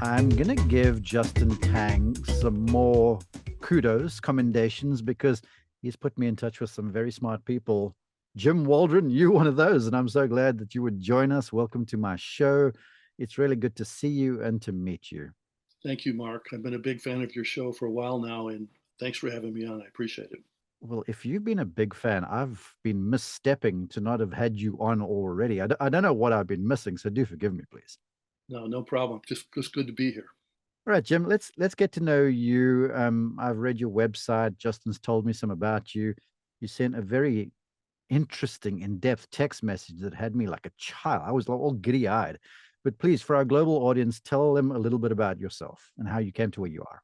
I'm going to give Justin Tang some more kudos, commendations, because he's put me in touch with some very smart people. Jim Waldron, you're one of those, and I'm so glad that you would join us. Welcome to my show. It's really good to see you and to meet you. Thank you, Mark. I've been a big fan of your show for a while now, and thanks for having me on. I appreciate it. Well, if you've been a big fan, I've been misstepping to not have had you on already. I don't know what I've been missing, so do forgive me, please. No, no problem. Just good to be here. All right, Jim, let's get to know you. I've read your website. Justin's told me some about you. You sent a very interesting, in-depth text message that had me like a child. I was all giddy-eyed. But please, for our global audience, tell them a little bit about yourself and how you came to where you are.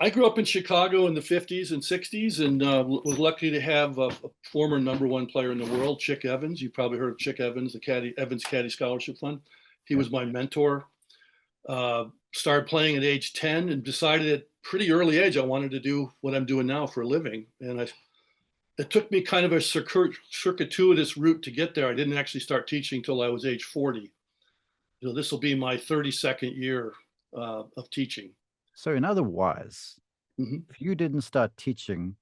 I grew up in Chicago in the 50s and 60s and was lucky to have a former number one player in the world, Chick Evans. You've probably heard of Chick Evans, the Evans Caddy Scholarship Fund. He Yeah. was my mentor. Started playing at age 10 and decided at pretty early age I wanted to do what I'm doing now for a living. It took me kind of a circuitous route to get there. I didn't actually start teaching until I was age 40. So this will be my 32nd year of teaching. So, in other words, Hmm. if you didn't start teaching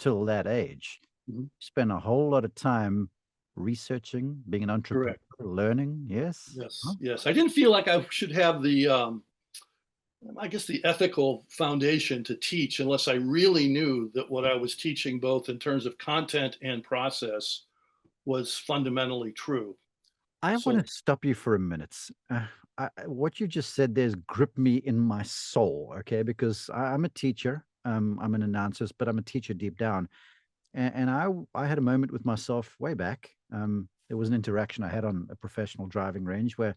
till that age, Hmm. you spent a whole lot of time researching, being an entrepreneur, Correct. learning. Yes. Huh? Yes. Yes. I didn't feel like I should have I guess, the ethical foundation to teach unless I really knew that what I was teaching, both in terms of content and process, was fundamentally true. I want So, to stop you for a minute. What you just said there's gripped me in my soul, okay? Because I'm a teacher. I'm an announcer, but I'm a teacher deep down. And I had a moment with myself way back. There was an interaction I had on a professional driving range where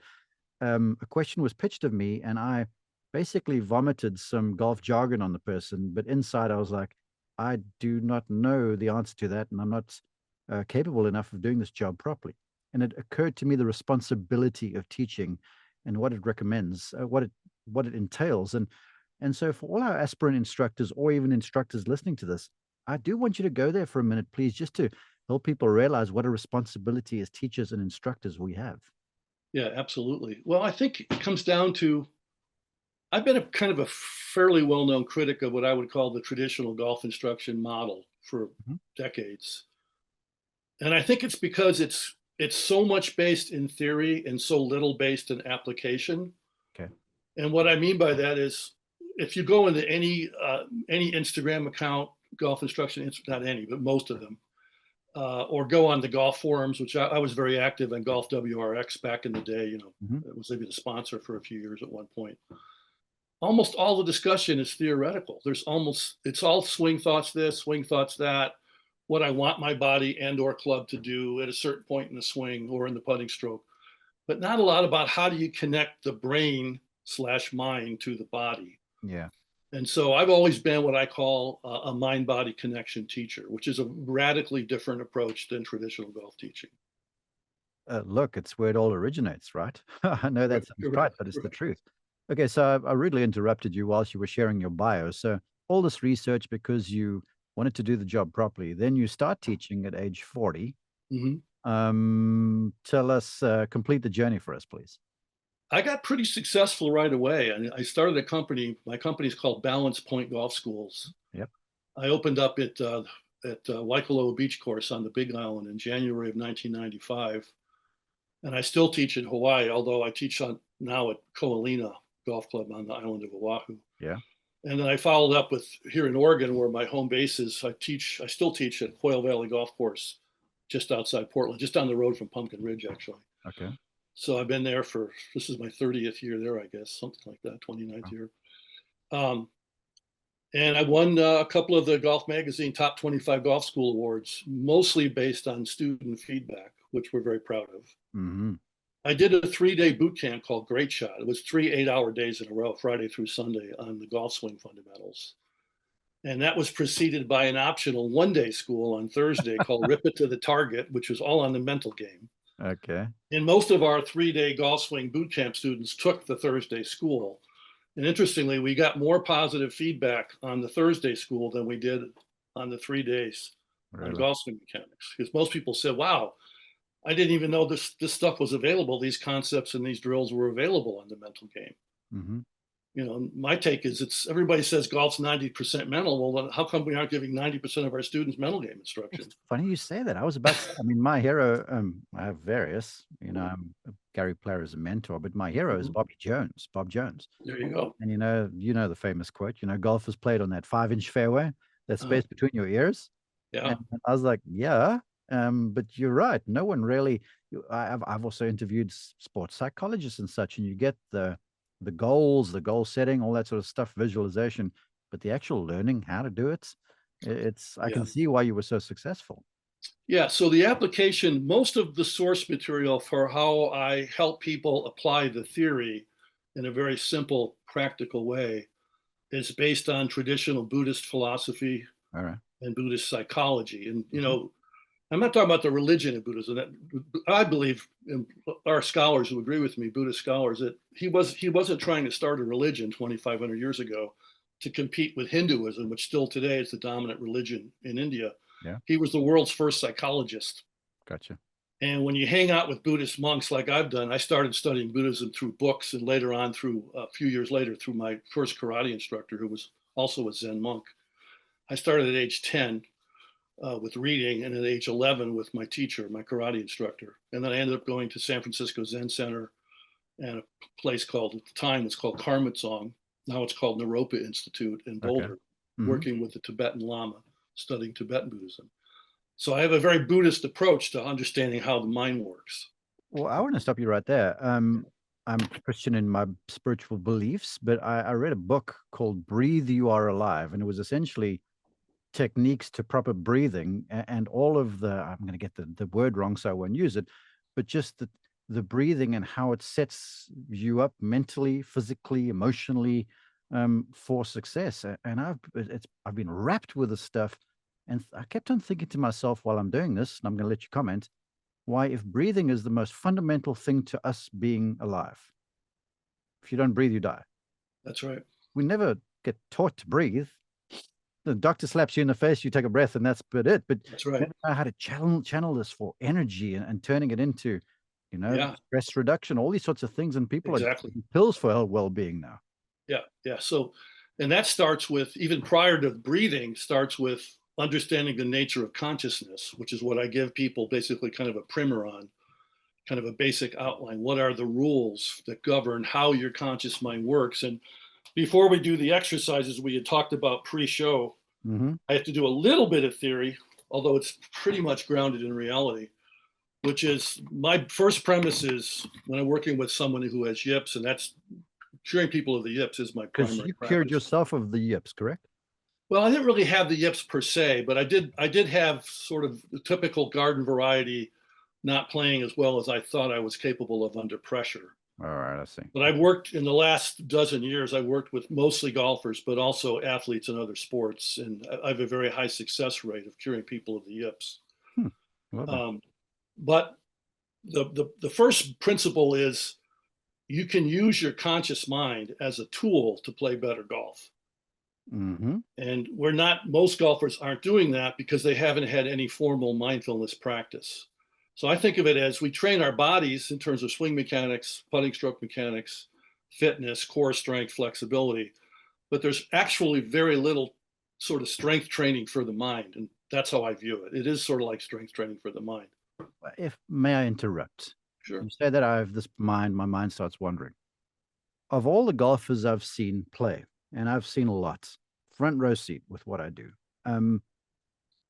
a question was pitched of me, and I basically vomited some golf jargon on the person. But inside, I was like, I do not know the answer to that, and I'm not capable enough of doing this job properly. And it occurred to me the responsibility of teaching and what it recommends, what it entails, and so for all our aspirant instructors or even instructors listening to this, I do want you to go there for a minute, please, just to help people realize what a responsibility as teachers and instructors we have. yeah, absolutely. Well, I think it comes down to I've been a kind of a fairly well-known critic of what I would call the traditional golf instruction model for Mhm. decades. And I think it's because it's so much based in theory and so little based in application. Okay. And what I mean by that is if you go into any Instagram account, golf instruction, not any, but most of them, or go on the golf forums, which I was very active in Golf WRX back in the day. Mhm. It was maybe the sponsor for a few years at one point. Almost all the discussion is theoretical. It's all swing thoughts this, swing thoughts that, what I want my body and or club to do at a certain point in the swing or in the putting stroke, but not a lot about how do you connect the brain slash mind to the body. Yeah. And so I've always been what I call a mind body connection teacher, which is a radically different approach than traditional golf teaching. Look, it's where it all originates, right? I know that Correct, sounds correct, trite, but it's the correct. truth. Okay, so I rudely interrupted you whilst you were sharing your bio. So all this research because you wanted to do the job properly. Then you start teaching at age 40. Mhm. Tell us, complete the journey for us, please. I got pretty successful right away. I started a company. My company is called Balance Point Golf Schools. Yep. I opened up at Waikoloa Beach Course on the Big Island in January of 1995, and I still teach in Hawaii, although I teach now at Ko'olina Golf Club on the island of Oahu. Yeah. And then I followed up with here in Oregon, where my home base is. I still teach at Quail Valley Golf Course, just outside Portland, just down the road from Pumpkin Ridge, actually. Okay. So I've been there this is my 30th year there, I guess, something like that, 29th Oh, year. Um, and I won a couple of the Golf Magazine Top 25 Golf School Awards, mostly based on student feedback, which we're very proud of. hmm I did a 3-day boot camp called Great Shot. It was 3 8-hour days in a row, Friday through Sunday, on the golf swing fundamentals. And that was preceded by an optional 1-day school on Thursday called Rip It to the Target, which was all on the mental game. Okay. And most of our 3-day golf swing boot camp students took the Thursday school. And interestingly, we got more positive feedback on the Thursday school than we did on the 3 days on Really. golf swing mechanics. Because most people said, wow, I didn't even know this stuff was available. These concepts and these drills were available on the mental game. Mm-hmm. My take is everybody says golf's 90% mental. Well, then how come we aren't giving 90% of our students mental game instruction? It's funny you say that. I was about to say, I mean, my hero, I have various, Gary Player is a mentor, but my hero is Mhm. Bobby Jones, Bob Jones. There you go. And you know the famous quote, golf is played on that 5-inch fairway, that Uh, space between your ears. yeah, And I was like, yeah, but you're right. No one really. I've also interviewed sports psychologists and such, and you get the goals, the goal setting, all that sort of stuff, visualization, but the actual learning how to do it, it's I yeah. can see why you were so successful. Yeah, so the application, most of the source material for how I help people apply the theory in a very simple, practical way is based on traditional Buddhist philosophy All right. and Buddhist psychology. And, Mhm. I'm not talking about the religion of Buddhism. I believe, and our scholars who agree with me, Buddhist scholars, that he wasn't trying to start a religion 2,500 years ago to compete with Hinduism, which still today is the dominant religion in India. Yeah, He was the world's first psychologist. gotcha. And when you hang out with Buddhist monks like I've done, I started studying Buddhism through books, and later on, through a few years later, through my first karate instructor, who was also a Zen monk. I started at age 10 with reading, and at age 11 with my teacher, my karate instructor. And then I ended up going to San Francisco Zen Center and a place called, at the time, it's called Karmatsong. Now it's called Naropa Institute in Okay. Boulder, Hmm. working with the Tibetan Lama, studying Tibetan Buddhism. So I have a very Buddhist approach to understanding how the mind works. Well, I want to stop you right there. I'm Christian in my spiritual beliefs, but I read a book called Breathe You Are Alive, and it was essentially techniques to proper breathing and all of I'm going to get the word wrong, so I won't use it, but just the breathing and how it sets you up mentally, physically, emotionally, for success. And I've been wrapped with this stuff. And I kept on thinking to myself while I'm doing this, and I'm going to let you comment, why, if breathing is the most fundamental thing to us being alive, if you don't breathe, you die. That's right. We never get taught to breathe. The doctor slaps you in the face, you take a breath, and that's but it. But That's you right. never know how to channel this for energy and turning it into, Yeah, stress reduction, all these sorts of things. And people are exactly. taking pills for well-being now. Yeah, yeah. So, and that starts with, even prior to breathing, starts with understanding the nature of consciousness, which is what I give people basically kind of a primer on, kind of a basic outline. What are the rules that govern how your conscious mind works? And before we do the exercises we had talked about pre-show, Hmm. I have to do a little bit of theory, although it's pretty much grounded in reality, which is my first premise is when I'm working with someone who has yips, and that's curing people of the yips is my Because primary you cured practice. yourself of the yips, correct? Well, I didn't really have the yips per se, but I did have sort of the typical garden variety, not playing as well as I thought I was capable of under pressure. All right, I see. But I've worked in the last dozen years, I've worked with mostly golfers, but also athletes in other sports. And I have a very high success rate of curing people of the yips. Hmm. Lovely. Um, but the first principle is you can use your conscious mind as a tool to play better golf. Hmm. And most golfers aren't doing that because they haven't had any formal mindfulness practice. So I think of it as we train our bodies in terms of swing mechanics, putting stroke mechanics, fitness, core strength, flexibility, but there's actually very little sort of strength training for the mind. And that's how I view it. It is sort of like strength training for the mind. If may I interrupt? Sure. You say that I have this mind, my mind starts wandering. Of all the golfers I've seen play, and I've seen a lot, front row seat with what I do. Um,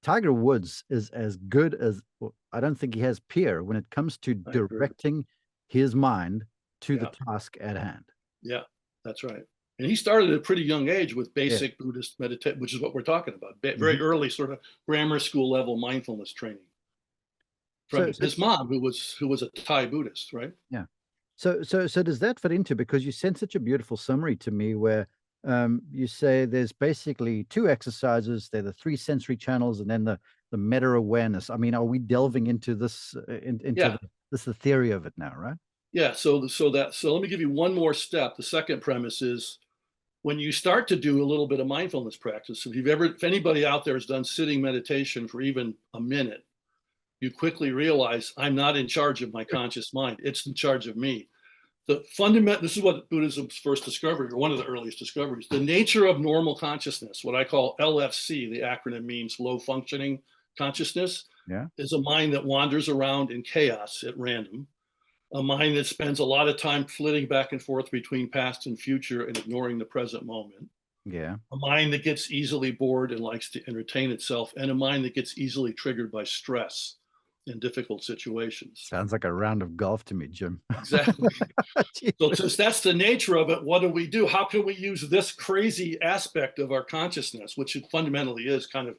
Tiger Woods is as good as, well, I don't think he has peer when it comes to I agree. directing his mind to the Yeah. task at hand. Yeah. That's right. And he started at a pretty young age with Yeah. basic Buddhist meditation, which is what we're talking about. Hmm. Very early, sort of grammar school level mindfulness training So, from so his mom, who was a Thai Buddhist, right? yeah. So does that fit into, because you sent such a beautiful summary to me where you say there's basically two exercises. They're the three sensory channels, and then the meta awareness. I mean, are we delving into this into Yeah, the theory of it now, right? yeah. So let me give you one more step. The second premise is when you start to do a little bit of mindfulness practice. If anybody out there has done sitting meditation for even a minute, you quickly realize I'm not in charge of my conscious mind. It's in charge of me. The fundamental, this is what Buddhism's first discovery, or one of the earliest discoveries, the nature of normal consciousness, what I call LFC, the acronym means low functioning consciousness, Yeah. is a mind that wanders around in chaos at random, a mind that spends a lot of time flitting back and forth between past and future and ignoring the present moment, Yeah. a mind that gets easily bored and likes to entertain itself, and a mind that gets easily triggered by stress in difficult situations. Sounds like a round of golf to me, Jim. Exactly. So Jesus. since that's the nature of it, what do we do? How can we use this crazy aspect of our consciousness, which it fundamentally is kind of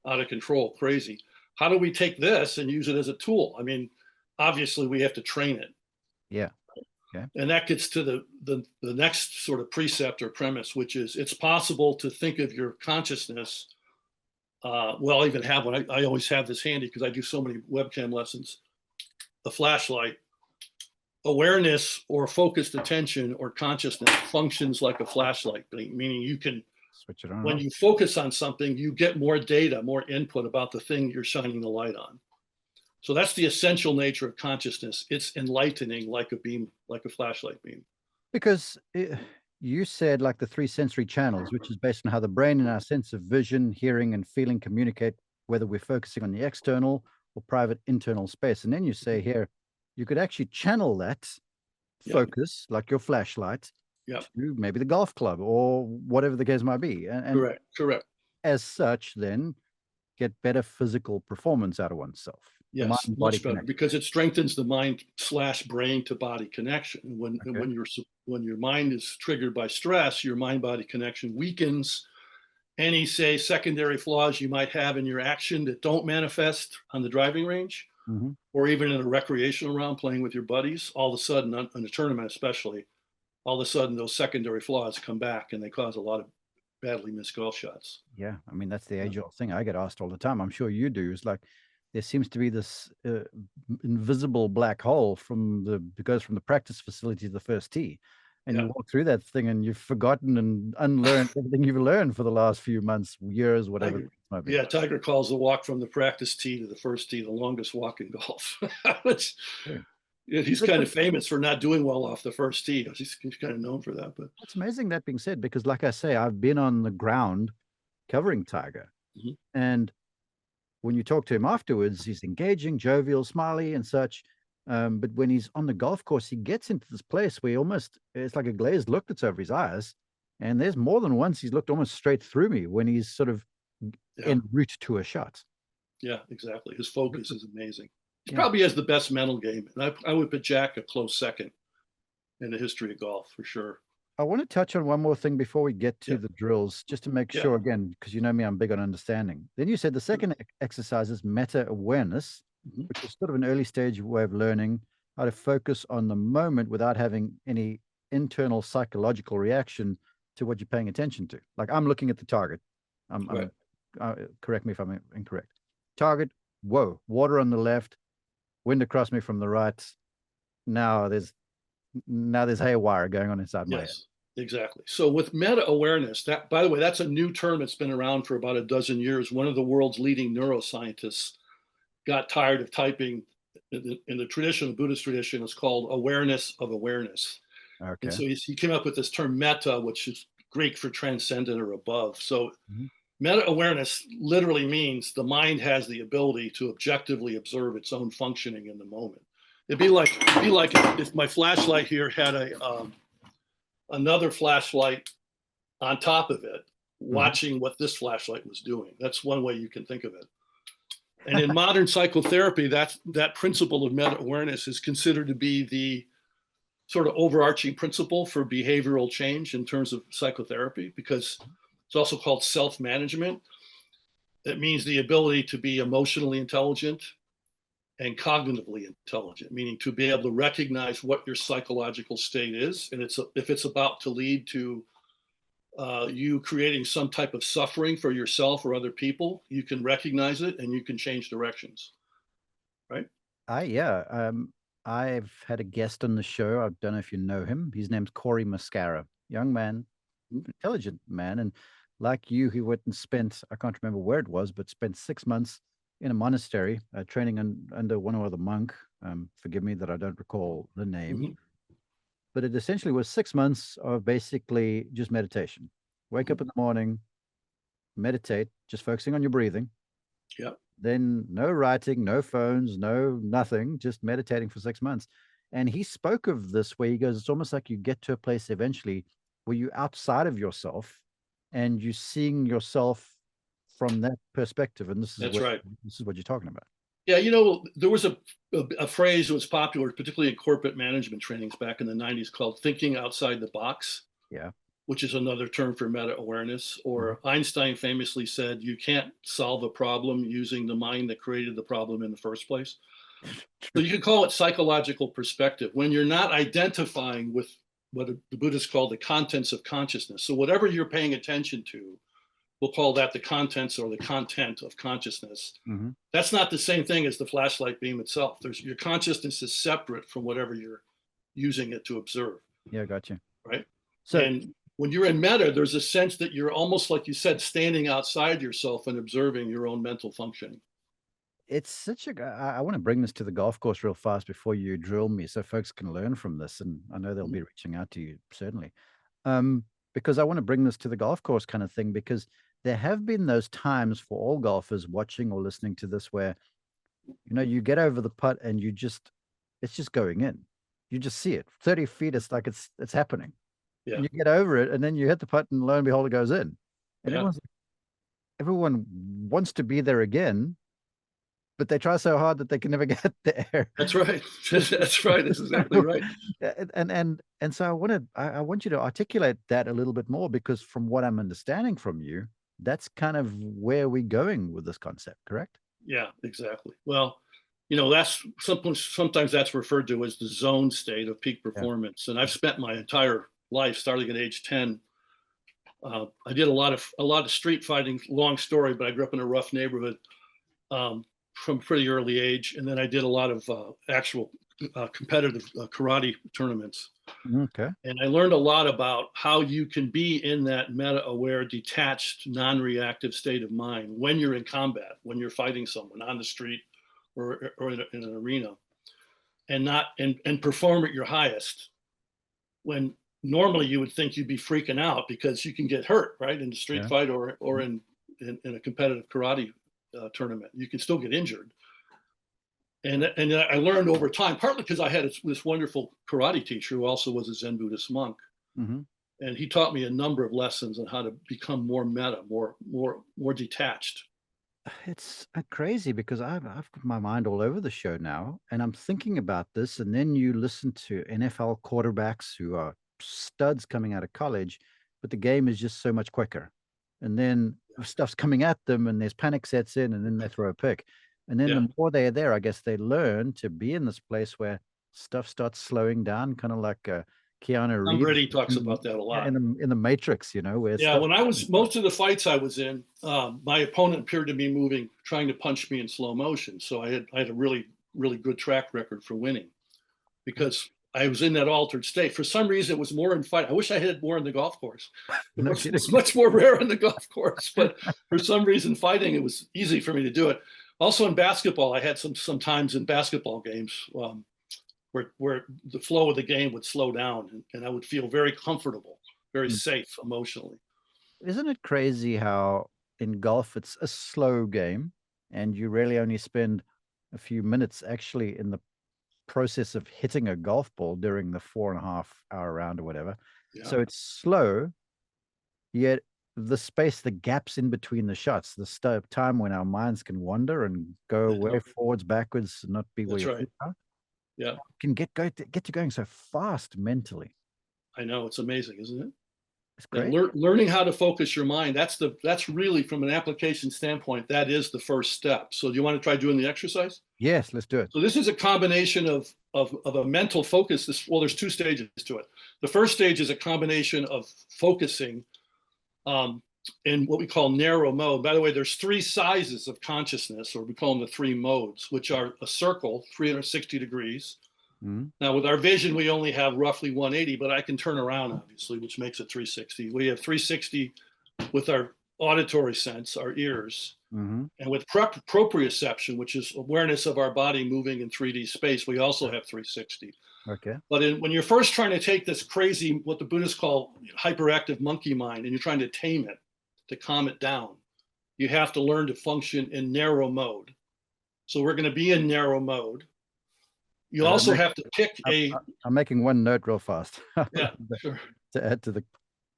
out of control, crazy? How do we take this and use it as a tool? I mean, obviously we have to train it. Yeah. Yeah. And that gets to the next sort of precept or premise, which is it's possible to think of your consciousness. Well, I even have one. I always have this handy because I do so many webcam lessons. A flashlight. Awareness or focused attention or consciousness functions like a flashlight, meaning you can, Switch it on. when you focus on something, you get more data, more input about the thing you're shining the light on. So that's the essential nature of consciousness. It's enlightening like a beam, like a flashlight beam. Because you said like the three sensory channels, which is based on how the brain and our sense of vision, hearing, and feeling communicate, whether we're focusing on the external or private internal space. And then you say here, you could actually channel that Yep. focus, like your flashlight, Yep. to maybe the golf club or whatever the case might be. And Correct. as such, then get better physical performance out of oneself. The Yes, mind-body much better connection. because it strengthens the mind/brain to body connection. When Okay. when your mind is triggered by stress, your mind-body connection weakens. Any, say, secondary flaws you might have in your action that don't manifest on the driving range Mm-hmm. or even in a recreational round playing with your buddies, all of a sudden, in a tournament especially, all of a sudden those secondary flaws come back and they cause a lot of badly missed golf shots. Yeah, I mean that's the Yeah. age-old thing I get asked all the time. I'm sure you do. Is like there seems to be this invisible black hole from it goes from the practice facility to the first tee, and you Yeah. walk through that thing and you've forgotten and unlearned everything you've learned for the last few months, years, whatever it might be. Yeah, Tiger calls the walk from the practice tee to the first tee the longest walk in golf. Which, Yeah. yeah, he's kind of famous for not doing well off the first tee. He's kind of known for that. But It's amazing that being said, because like I say, I've been on the ground covering Tiger, Mhm. and when you talk to him afterwards, he's engaging, jovial, smiley, and such. But when he's on the golf course, he gets into this place where it's like a glazed look that's over his eyes. And there's more than once he's looked almost straight through me when he's sort of yeah, en route to a shot. yeah, exactly. His focus is amazing. He Yeah. probably has the best mental game, and I would put Jack a close second in the history of golf for sure. I want to touch on one more thing before we get to Yeah, the drills, just to make yeah, sure again, because you know me, I'm big on understanding. Then you said the second exercise is meta awareness, mhm, which is sort of an early stage way of learning how to focus on the moment without having any internal psychological reaction to what you're paying attention to. Like I'm looking at the target. right. Correct me if I'm incorrect. Target, whoa, water on the left, wind across me from the right. Now there's haywire going on inside my head. Yes, exactly. So with meta awareness, that, by the way, that's a new term that's been around for about a dozen years. One of the world's leading neuroscientists got tired of typing in the tradition, the Buddhist tradition, it's called awareness of awareness. And Okay. so he came up with this term meta, which is Greek for transcendent or above. So Mhm. meta awareness literally means the mind has the ability to objectively observe its own functioning in the moment. It'd be like if my flashlight here had another flashlight on top of it, Mhm. watching what this flashlight was doing. That's one way you can think of it. And in modern psychotherapy, that principle of meta awareness is considered to be the sort of overarching principle for behavioral change in terms of psychotherapy, because it's also called self management. It means the ability to be emotionally intelligent and cognitively intelligent, meaning to be able to recognize what your psychological state is. And if it's about to lead to you creating some type of suffering for yourself or other people, you can recognize it and you can change directions, right? Yeah. I've had a guest on the show. I don't know if you know him. His name's Corey Mascara. Young man, Mhm. intelligent man. And like you, he went and spent, I can't remember where it was, but spent 6 months in a monastery training under one or other monk. Forgive me that I don't recall the name. Mhm. but it essentially was 6 months of basically just meditation. Wake up in the morning, meditate, just focusing on your breathing. Yeah. Then no writing, no phones, no nothing, just meditating for 6 months. And he spoke of this where he goes, it's almost like you get to a place eventually where you're outside of yourself and you're seeing yourself from that perspective. And That's right. this is what you're talking about. Yeah, there was a phrase that was popular, particularly in corporate management trainings back in the 90s, called thinking outside the box, Yeah. which is another term for meta awareness. Or Einstein famously said, you can't solve a problem using the mind that created the problem in the first place. So you could call it psychological perspective when you're not identifying with what the Buddhists call the contents of consciousness. So whatever you're paying attention to, we'll call that the contents or the content of consciousness. Mm-hmm. That's not the same thing as the flashlight beam itself. Your consciousness is separate from whatever you're using it to observe. Yeah, got you. Right. So, and when you're in metta, there's a sense that you're almost, like you said, standing outside yourself and observing your own mental functioning. it's such a. I want to bring this to the golf course real fast before you drill me, so folks can learn from this, and I know they'll be reaching out to you certainly, because I want to bring this to the golf course kind of thing, because there have been those times for all golfers watching or listening to this where, you get over the putt and it's just going in. You just see it 30 feet. It's like it's happening. Yeah. And you get over it, and then you hit the putt, and lo and behold, it goes in. And Yeah. everyone wants to be there again, but they try so hard that they can never get there. That's right. That's right. That's exactly right. And so I want you to articulate that a little bit more, because from what I'm understanding from you, that's kind of where we're going with this concept, correct? Yeah, exactly. Well, that's sometimes that's referred to as the zone state of peak performance. And I've spent my entire life, starting at age 10. I did a lot of street fighting. Long story, but I grew up in a rough neighborhood from a pretty early age, and then I did a lot of actual competitive karate tournaments. Okay. And I learned a lot about how you can be in that meta-aware, detached, non-reactive state of mind when you're in combat, when you're fighting someone on the street or in an arena, and perform at your highest. When normally you would think you'd be freaking out because you can get hurt, right, in a street fight or in a competitive karate tournament. You can still get injured. And I learned over time, partly because I had this wonderful karate teacher who also was a Zen Buddhist monk. Mm-hmm. And he taught me a number of lessons on how to become more meta, more detached. It's crazy, because I've got my mind all over the show now, and I'm thinking about this. And then you listen to NFL quarterbacks who are studs coming out of college, but the game is just so much quicker. And then stuff's coming at them, and there's panic sets in, and then they throw a pick. And then the more they're there, I guess they learn to be in this place where stuff starts slowing down, kind of like Keanu Reeves. Brady talks about that a lot. In the Matrix, where when most of the fights I was in, my opponent appeared to be moving, trying to punch me in slow motion. So I had a really, really good track record for winning, because I was in that altered state. For some reason, it was more in fight. I wish I had more in the golf course. It was much more rare in the golf course, but for some reason, fighting, it was easy for me to do it. Also in basketball, I had some times in basketball games where the flow of the game would slow down, and I would feel very comfortable, very safe emotionally. Isn't it crazy how in golf it's a slow game, and you really only spend a few minutes actually in the process of hitting a golf ball during the 4.5 hour round or whatever. Yeah. So it's slow, yet the space, the gaps in between the shots, the time when our minds can wander and go way forwards, backwards, and not be where you are. Yeah, can get you going so fast mentally. I know, it's amazing, isn't it? It's great. Learning how to focus your mind. That's really, from an application standpoint, that is the first step. So do you want to try doing the exercise? Yes, let's do it. So this is a combination of a mental focus. There's two stages to it. The first stage is a combination of focusing in what we call narrow mode. By the way, there's 3 sizes of consciousness, or we call them the 3 modes, which are a circle, 360 degrees. Mm-hmm. Now, with our vision, we only have roughly 180, but I can turn around, obviously, which makes it 360. We have 360 with our auditory sense, our ears. Mm-hmm. And with proprioception, which is awareness of our body moving in 3D space, we also have 360. Okay. But when you're first trying to take this crazy, what the Buddhists call hyperactive monkey mind, and you're trying to tame it, to calm it down, you have to learn to function in narrow mode. So we're going to be in narrow mode. You also have to pick a. I'm making one note real fast. Yeah, sure. To add to the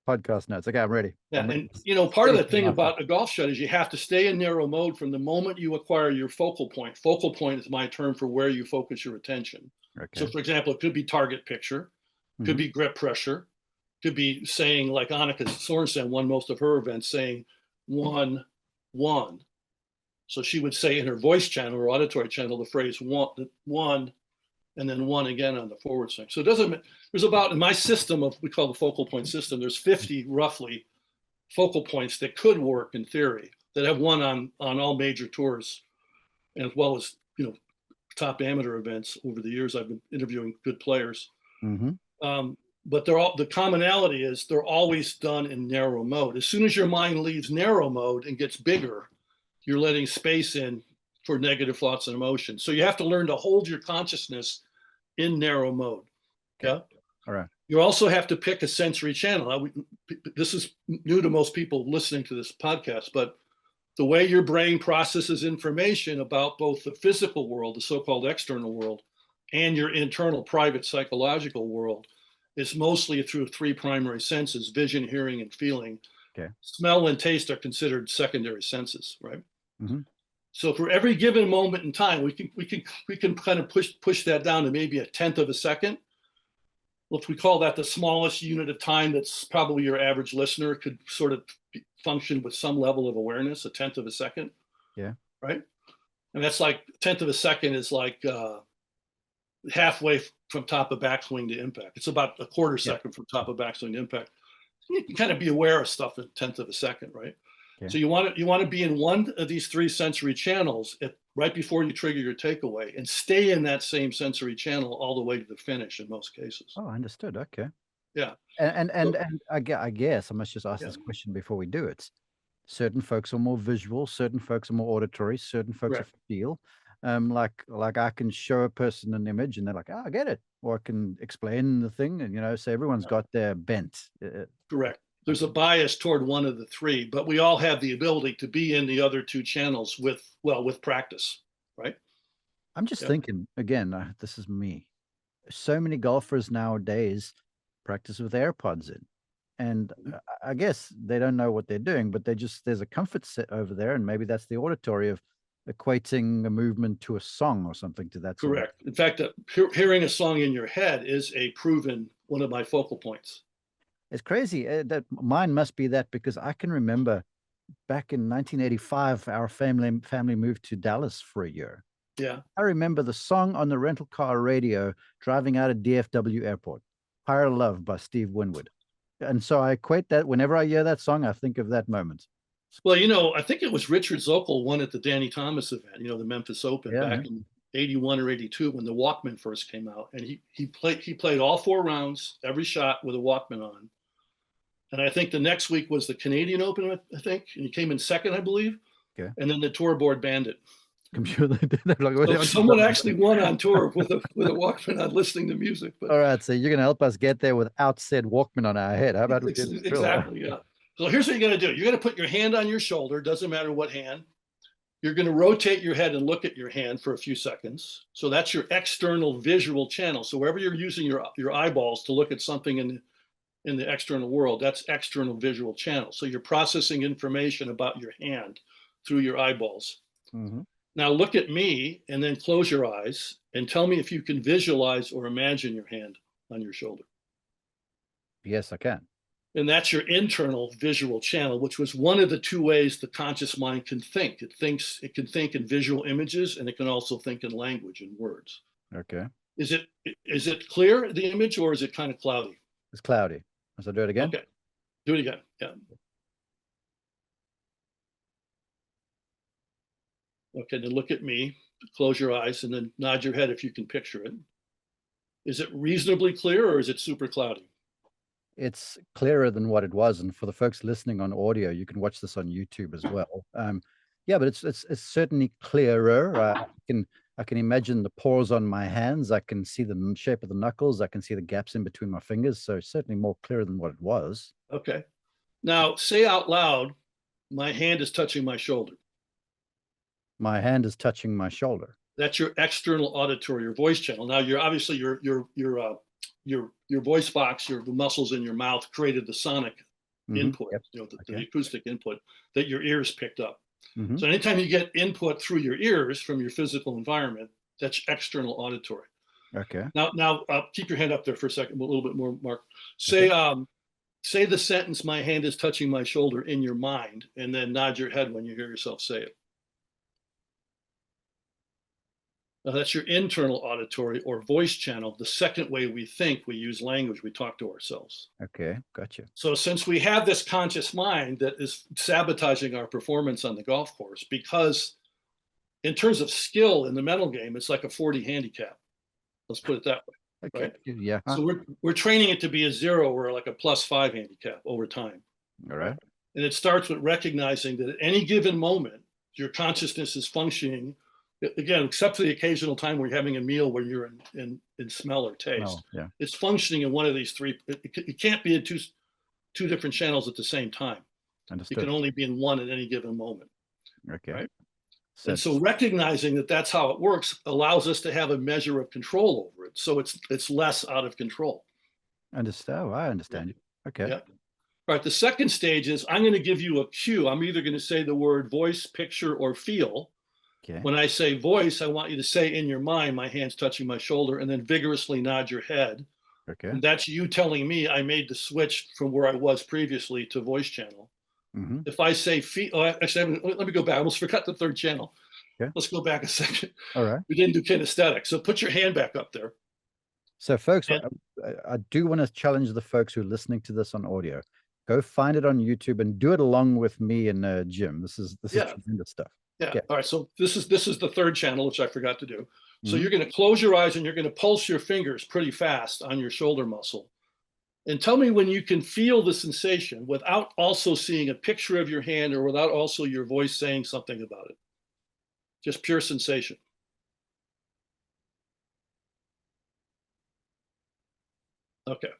podcast notes. Okay, I'm ready. Yeah, I'm ready. and part of the thing about a golf shot is you have to stay in narrow mode from the moment you acquire your focal point. Focal point is my term for where you focus your attention. Okay. So, for example, it could be target picture, could be grip pressure, could be saying, like Annika Sorensen won most of her events, saying 1, 1. So she would say in her voice channel or auditory channel the phrase 1, and then 1 again on the forward swing. So it doesn't. There's about, in my system of, we call the focal point system, there's 50 roughly focal points that could work in theory, that have won on all major tours, as well as top amateur events over the years. I've been interviewing good players. But they're all, the commonality is they're always done in narrow mode. As soon as your mind leaves narrow mode and gets bigger, you're letting space in for negative thoughts and emotions. So you have to learn to hold your consciousness in narrow mode. Okay. All right. You also have to pick a sensory channel. This is new to most people listening to this podcast, but the way your brain processes information about both the physical world, the so-called external world, and your internal private psychological world is mostly through 3 primary senses: vision, hearing, and feeling. Okay. Smell and taste are considered secondary senses, right? So for every given moment in time, we can kind of push that down to maybe 1/10 of a second. If we call that the smallest unit of time, that's probably your average listener could sort of function with some level of awareness, 1/10 of a second. Yeah. Right. And that's like 1/10 of a second is like halfway from top of backswing to impact. It's about a quarter second from top of backswing to impact. You can kind of be aware of stuff in 1/10 of a second, right? Okay. So you want to be in one of these 3 sensory channels right before you trigger your takeaway, and stay in that same sensory channel all the way to the finish in most cases. Oh, understood. Okay. Yeah. And I guess I must just ask this question before we do it. Certain folks are more visual, certain folks are more auditory, certain folks are feel. Like I can show a person an image and they're like, oh, I get it. Or I can explain the thing, and so everyone's got their bent. Correct. There's a bias toward one of the 3, but we all have the ability to be in the other 2 channels with practice, right? I'm just thinking, again, this is me. So many golfers nowadays practice with AirPods in. And I guess they don't know what they're doing, but there's a comfort set over there. And maybe that's the auditory of equating a movement to a song or something to that. Correct. In fact, hearing a song in your head is a proven one of my focal points. It's crazy. That mine must be that, because I can remember back in 1985, our family moved to Dallas for a year. Yeah. I remember the song on the rental car radio driving out of DFW Airport, Higher Love by Steve Winwood. And so I equate that whenever I hear that song, I think of that moment. Well, I think it was Richard Zokol won at the Danny Thomas event, the Memphis Open back in 81 or 82 when the Walkman first came out. And he played all 4 rounds, every shot with a Walkman on. And I think the next week was the Canadian Open, I think. And he came in second, I believe. Okay. And then the tour board banned it. So someone actually won on tour with a Walkman on, listening to music. But, all right, so you're going to help us get there without said Walkman on our head. How about we do this? Exactly, yeah. So here's what you're going to do. You're going to put your hand on your shoulder, doesn't matter what hand. You're going to rotate your head and look at your hand for a few seconds. So that's your external visual channel. So wherever you're using your eyeballs to look at something in the external world, that's external visual channel. So you're processing information about your hand through your eyeballs. Now look at me and then close your eyes and tell me if you can visualize or imagine your hand on your shoulder. Yes, I can. And that's your internal visual channel, which was one of the 2 ways the conscious mind can think. It can think in visual images, and it can also think in language and words. Okay. Is it clear, the image, or is it kind of cloudy? It's cloudy. So do it again? Okay. Do it again. Yeah. Okay, then look at me, close your eyes, and then nod your head if you can picture it. Is it reasonably clear, or is it super cloudy? It's clearer than what it was. And for the folks listening on audio, you can watch this on YouTube as well. Yeah, but it's certainly clearer. I can imagine the pores on my hands. I can see the shape of the knuckles. I can see the gaps in between my fingers. So certainly more clear than what it was. Okay. Now say out loud, my hand is touching my shoulder. My hand is touching my shoulder. That's your external auditory, your voice channel. Now you're obviously your voice box, the muscles in your mouth created the sonic input, Yep. the acoustic input that your ears picked up. Mm-hmm. So anytime you get input through your ears from your physical environment, that's external auditory. Okay. Now keep your hand up there for a second, a little bit more, Mark. Say the sentence, my hand is touching my shoulder in your mind, and then nod your head when you hear yourself say it. Now that's your internal auditory or voice channel. The second way we think, we use language, we talk to ourselves. Okay, gotcha. So since we have this conscious mind that is sabotaging our performance on the golf course, because in terms of skill in the mental game, it's like a 40 handicap. Let's put it that way. Okay. Right? Yeah. So we're training it to be a 0 or like a +5 handicap over time. All right. And it starts with recognizing that at any given moment, your consciousness is functioning, again, except for the occasional time where you're having a meal where you're in smell or taste. Yeah. It's functioning in one of these three. It can't be in two different channels at the same time. Understood. It can only be in one at any given moment. Okay. Right? And so recognizing that that's how it works allows us to have a measure of control over it. So it's less out of control. Understand. I understand you. Okay. Yeah. All right. The second stage is I'm going to give you a cue. I'm either going to say the word voice, picture, or feel. Okay. When I say voice, I want you to say in your mind, my hand's touching my shoulder, and then vigorously nod your head. Okay. And that's you telling me I made the switch from where I was previously to voice channel. Mm-hmm. If I say feel, actually, let me go back. I almost forgot the third channel. Okay. Let's go back a second. All right. We didn't do kinesthetic. So put your hand back up there. So folks, I do want to challenge the folks who are listening to this on audio. Go find it on YouTube and do it along with me and Jim. This is tremendous stuff. Yeah. Okay. All right. So this is the third channel, which I forgot to do. So Mhm. you're going to close your eyes and you're going to pulse your fingers pretty fast on your shoulder muscle. And tell me when you can feel the sensation without also seeing a picture of your hand or without also your voice saying something about it. Just pure sensation. Okay.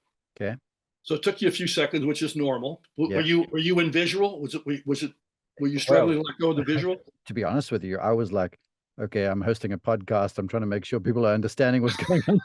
Okay. So it took you a few seconds, which is normal. Yeah. Were you in visual? Were you struggling to let go of the visual? To be honest with you, I was like, okay, I'm hosting a podcast. I'm trying to make sure people are understanding what's going on.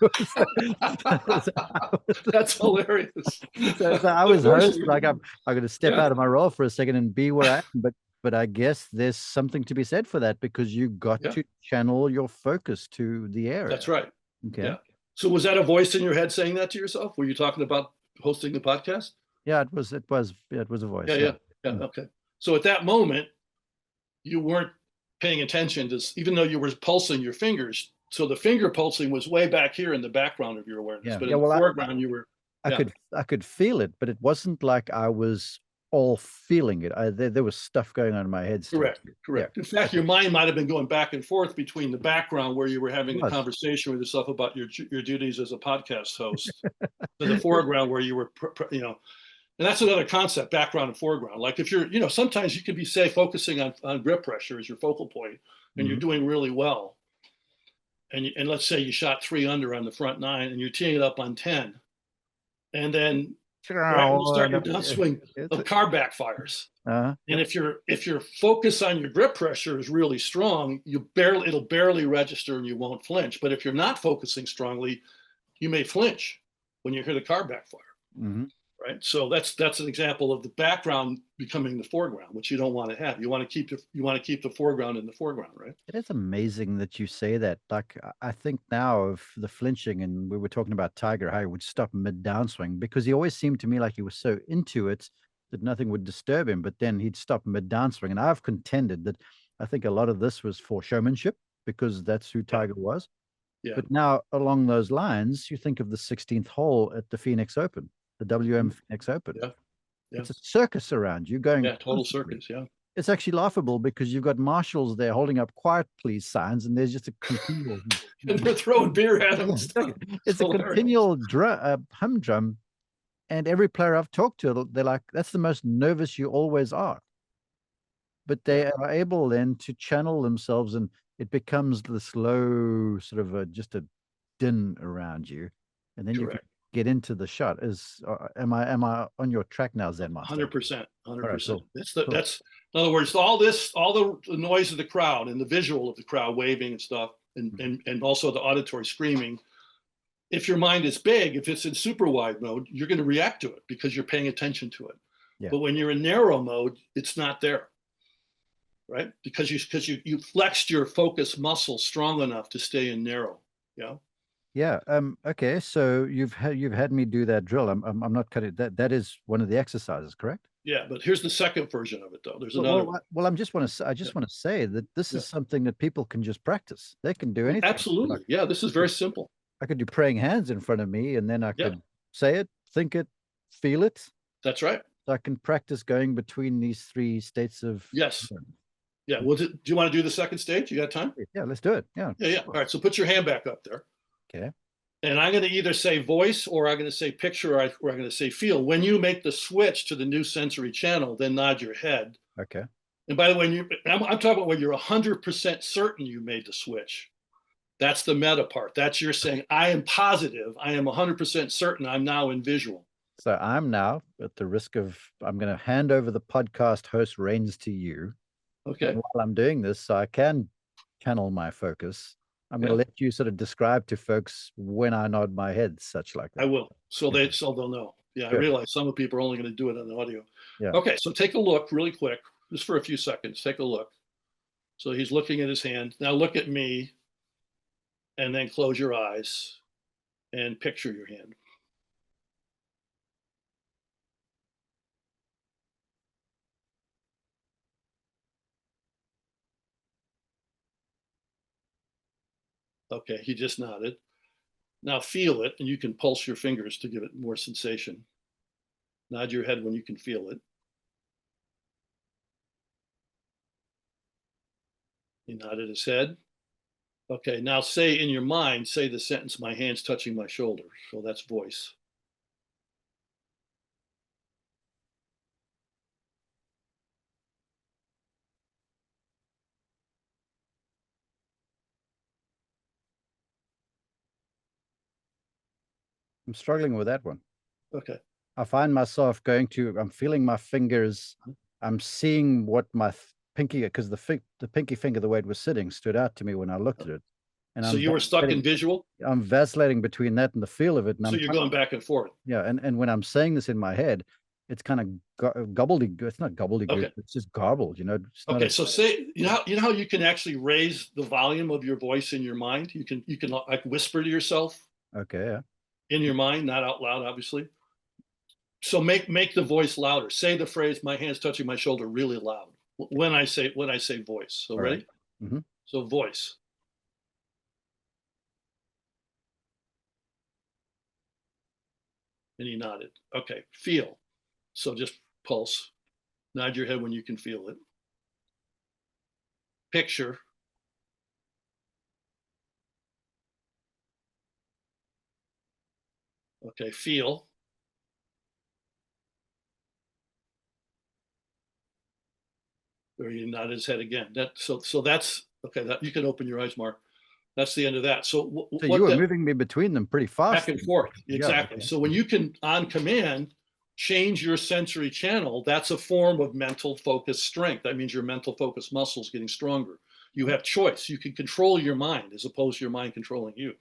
That's hilarious. So I was host, like I'm going to step out of my role for a second and be where I am. But I guess there's something to be said for that because you got to channel your focus to the area. That's right. Okay. Yeah. So was that a voice in your head saying that to yourself? Were you talking about hosting the podcast? Yeah, it was a voice. Yeah. Okay. So at that moment, you weren't paying attention to, even though you were pulsing your fingers. So the finger pulsing was way back here in the background of your awareness. Yeah. But in the foreground, you were. I could feel it, but it wasn't like I was all feeling it. There was stuff going on in my head. Correct. Yeah. In fact, your mind might have been going back and forth between the background where you were having a conversation with yourself about your duties as a podcast host, to the foreground where you were, and that's another concept, background and foreground. Like if you're, sometimes you could be, say, focusing on grip pressure as your focal point, and you're doing really well. And let's say you shot 3 under on the front 9 and you're teeing it up on 10. And then we'll start your downswing, the car backfires. And if your focus on your grip pressure is really strong, it'll barely register and you won't flinch. But if you're not focusing strongly, you may flinch when you hear the car backfire. Mm-hmm. Right. So that's an example of the background becoming the foreground, which you don't want to have. You want to keep the foreground in the foreground, right? It is amazing that you say that. Like I think now of the flinching, and we were talking about Tiger, how he would stop mid downswing because he always seemed to me like he was so into it that nothing would disturb him, but then he'd stop mid downswing. And I've contended that I think a lot of this was for showmanship because that's who Tiger was. Yeah. But now along those lines, you think of the 16th hole at the Phoenix Open. The WM Phoenix Open. Yeah. It's a circus around you going. Yeah, total circus. Yeah. It's actually laughable because you've got marshals there holding up quiet please signs, and there's just a continual. And they're throwing beer at them. It's a continual humdrum, and every player I've talked to, they're like, "That's the most nervous you always are." But they are able then to channel themselves, and it becomes this low sort of just a din around you, and then you can Correct. get into the shot. Am I on your track now, Zen Master? 100%. All right, 100%. cool, That's cool. that's in other words, all the noise of the crowd and the visual of the crowd waving and stuff, and Mhm. and also the auditory screaming. If your mind is big, if it's in super wide mode, you're going to react to it because you're paying attention to it. Yeah, But when you're in narrow mode, it's not there, right? Because you flexed your focus muscle strong enough to stay in narrow. Yeah. yeah. Okay, so you've had me do that drill. I'm not cutting that. That is one of the exercises, correct? Yeah. But here's the second version of it, though. There's Well, another well, one. well, I Yeah. just want to say that this Yeah. is something that people can just practice. They can do anything. Like Absolutely. Yeah. This is very simple. I could do praying hands in front of me, and then I Yeah. could say it, think it, feel it. That's right. So I can practice going between these three states of. Yes. Yeah. Well, do you want to do the second stage? You got time? Yeah, let's do it. Yeah. Yeah. Yeah. All right. So put your hand back up there. Okay. And I'm going to either say voice or I'm going to say picture or I'm going to say feel. When you make the switch to the new sensory channel, then nod your head. Okay. And by the way, I'm talking about when you're 100% certain you made the switch. That's the meta part. That's you're saying, I am positive, I am 100% certain I'm now in visual. So I'm now at the risk of, I'm going to hand over the podcast host reins to you. And Okay. while I'm doing this, so I can channel my focus, I'm going to Yeah, let you sort of describe to folks when I nod my head, such like I that. will. Okay, So they'll know. Yeah, I good. realize some of people are only going to do it on the audio. Yeah. Okay, so take a look really quick, just for a few seconds. Take a look. So he's looking at his hand. Now look at me and then close your eyes and picture your hand. Okay, he just nodded. Now feel it, and you can pulse your fingers to give it more sensation. Nod your head when you can feel it. He nodded his head. Okay, now say in your mind, say the sentence, my hand's touching my shoulder. So that's voice. I'm struggling with that one. Okay. I find myself I'm feeling my fingers. I'm seeing what my pinky, because the pinky finger, the way it was sitting, stood out to me when I looked at it. And So you were stuck in visual. I'm vacillating between that and the feel of it. And So I'm you're going back and forth. yeah. And when I'm saying this in my head, it's kind of gobbledygook. It's not gobbledygook. Okay. It's just garbled, it's not Okay. So say, you know how you can actually raise the volume of your voice in your mind? You can like whisper to yourself okay. Yeah. in your mind, not out loud, obviously. So make the voice louder. Say the phrase, my hand's touching my shoulder really loud when I say voice. So All right. ready? Mm-hmm. So voice. And he nodded. Okay. Feel. So just pulse. Nod your head when you can feel it. Picture. Okay. Feel. Or he nodded his head again. So that's okay. That you can open your eyes, Mark. That's the end of that. So So you what were that moving me between them pretty back fast. and forth. Yeah. Exactly. Okay. So when you can on command change your sensory channel, that's a form of mental focus strength. That means your mental focus muscles getting stronger. You have choice. You can control your mind as opposed to your mind controlling you.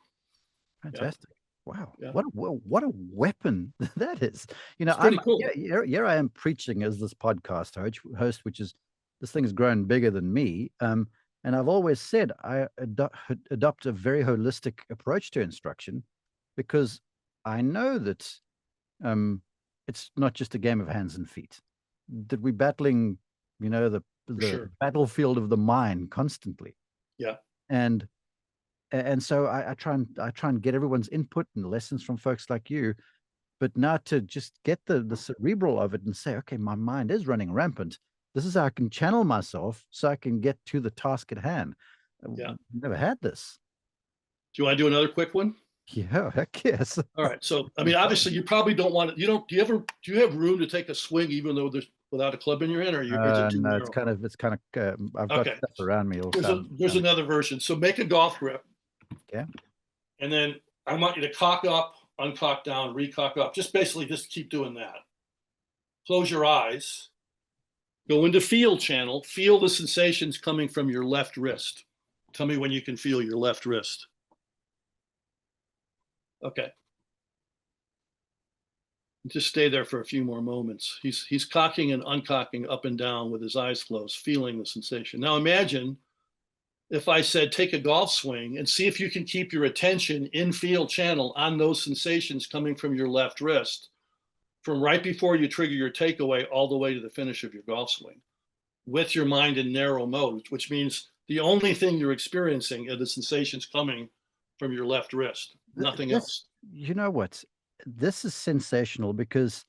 Yeah. Fantastic. Wow. Yeah. What a weapon that is. It's pretty cool. Here I am preaching as this podcast host, which is this thing has grown bigger than me. And I've always said I adopt a very holistic approach to instruction because I know that it's not just a game of hands and feet, that we're battling, For the sure. battlefield of the mind constantly. Yeah. And so I try and get everyone's input and lessons from folks like you, but now to just get the cerebral of it and say, okay, my mind is running rampant. This is how I can channel myself so I can get to the task at hand. Yeah. Never had this. Do you want to do another quick one? Yeah, heck yes. All right. So I mean, obviously, you probably don't want to. Do you have room to take a swing, even though without a club in your hand, or is it too No, narrow? it's kind of, I've got Okay. stuff around me. It'll There's sound another version. So make a golf grip, okay. and then I want you to cock up, uncock down, recock up. Just keep doing that. Close your eyes. Go into feel channel. Feel the sensations coming from your left wrist. Tell me when you can feel your left wrist. Okay. Just stay there for a few more moments. He's cocking and uncocking up and down with his eyes closed, feeling the sensation. Now imagine if I said take a golf swing and see if you can keep your attention in field channel on those sensations coming from your left wrist from right before you trigger your takeaway all the way to the finish of your golf swing with your mind in narrow mode, which means the only thing you're experiencing are the sensations coming from your left wrist, nothing This, else. you know what? This is sensational because